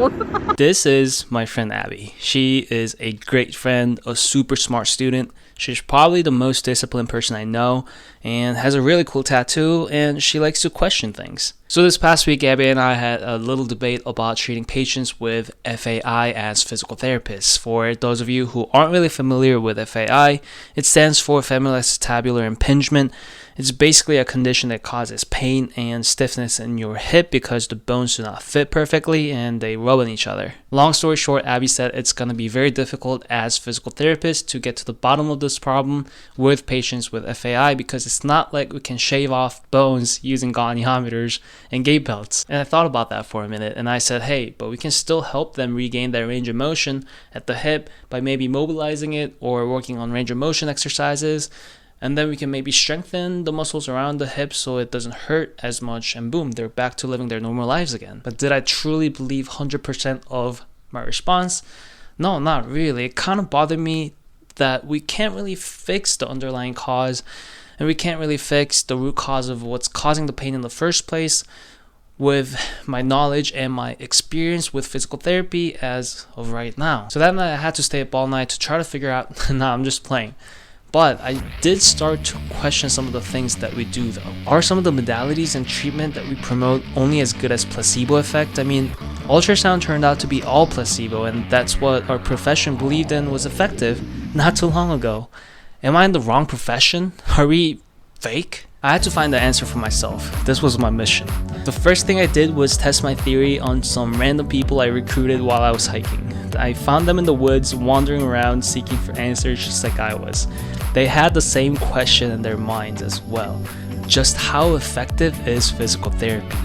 old. This is my friend Abby. She is a great friend, a super smart student. She's probably the most disciplined person I know and has a really cool tattoo, and she likes to question things. So this past week, Abby and I had a little debate about treating patients with FAI as physical therapists. For those of you who aren't really familiar with FAI, it stands for femoroacetabular impingement. It's basically a condition that causes pain and stiffness in your hip because the bones do not fit perfectly and they rub on each other. Long story short, Abby said it's going to be very difficult as physical therapists to get to the bottom of this problem with patients with FAI because it's not like we can shave off bones using goniometers and gait belts. And I thought about that for a minute and I said, hey, but we can still help them regain their range of motion at the hip by maybe mobilizing it or working on range of motion exercises. And then we can maybe strengthen the muscles around the hips so it doesn't hurt as much, and boom, they're back to living their normal lives again. But did I truly believe 100% of my response? No, not really. It kind of bothered me that we can't really fix the underlying cause, and we can't really fix the root cause of what's causing the pain in the first place with my knowledge and my experience with physical therapy as of right now. So that night I had to stay up all night to try to figure out, nah, I'm just playing. But I did start to question some of the things that we do though. Are some of the modalities and treatment that we promote only as good as placebo effect? I mean, ultrasound turned out to be all placebo, and that's what our profession believed in was effective not too long ago. Am I in the wrong profession? Are we fake? I had to find the answer for myself. This was my mission. The first thing I did was test my theory on some random people I recruited while I was hiking. I found them in the woods wandering around seeking for answers just like I was. They had the same question in their minds as well. Just how effective is physical therapy?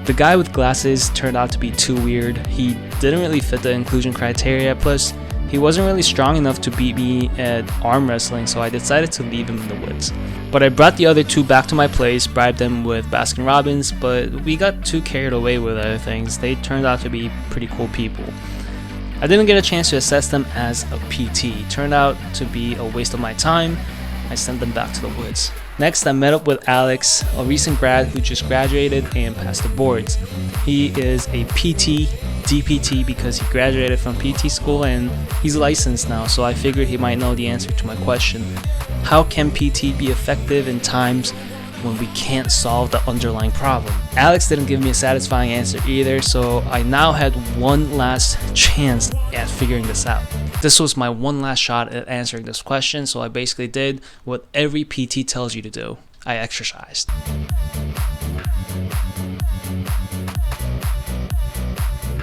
The guy with glasses turned out to be too weird. He didn't really fit the inclusion criteria, plus he wasn't really strong enough to beat me at arm wrestling, so I decided to leave him in the woods. But I brought the other two back to my place, bribed them with Baskin Robbins, but we got too carried away with other things. They turned out to be pretty cool people. I didn't get a chance to assess them as a PT. It turned out to be a waste of my time. I sent them back to the woods. Next, I met up with Alex, a recent grad who just graduated and passed the boards. He is a PT, DPT, because he graduated from PT school and he's licensed now, so I figured he might know the answer to my question. How can PT be effective in times when we can't solve the underlying problem? Alex didn't give me a satisfying answer either, so I now had one last chance at figuring this out. This was my one last shot at answering this question, so I basically did what every PT tells you to do. I exercised.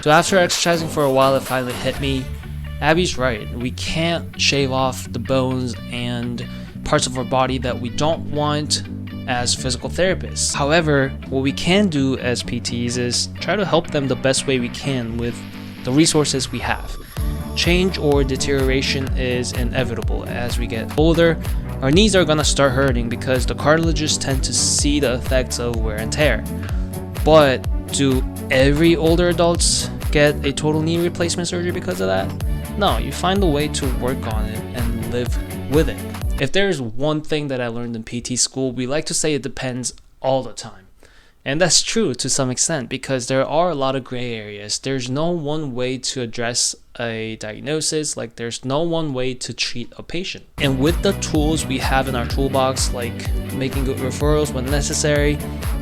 So after exercising for a while, it finally hit me. Abby's right. We can't shave off the bones and parts of our body that we don't want as physical therapists. However, what we can do as PTs is try to help them the best way we can with the resources we have. Change or deterioration is inevitable. As we get older, our knees are gonna start hurting because the cartilages tend to see the effects of wear and tear. But do every older adults get a total knee replacement surgery because of that? No, you find a way to work on it and live with it. If there's one thing that I learned in PT school, we like to say it depends all the time. And that's true to some extent because there are a lot of gray areas. There's no one way to address a diagnosis, like there's no one way to treat a patient. And with the tools we have in our toolbox, like making good referrals when necessary,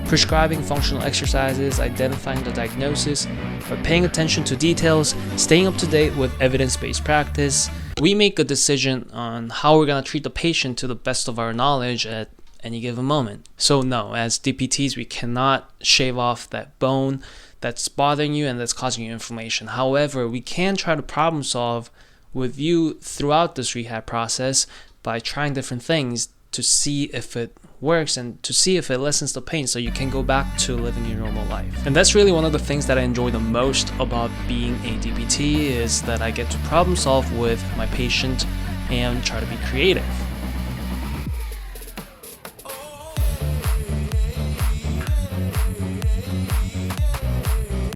prescribing functional exercises, identifying the diagnosis, by paying attention to details, staying up to date with evidence-based practice, we make a decision on how we're going to treat the patient to the best of our knowledge at any given moment. So no, as DPTs, we cannot shave off that bone that's bothering you and that's causing you inflammation. However, we can try to problem solve with you throughout this rehab process by trying different things to see if it works and to see if it lessens the pain so you can go back to living your normal life. And that's really one of the things that I enjoy the most about being a DPT is that I get to problem solve with my patient and try to be creative.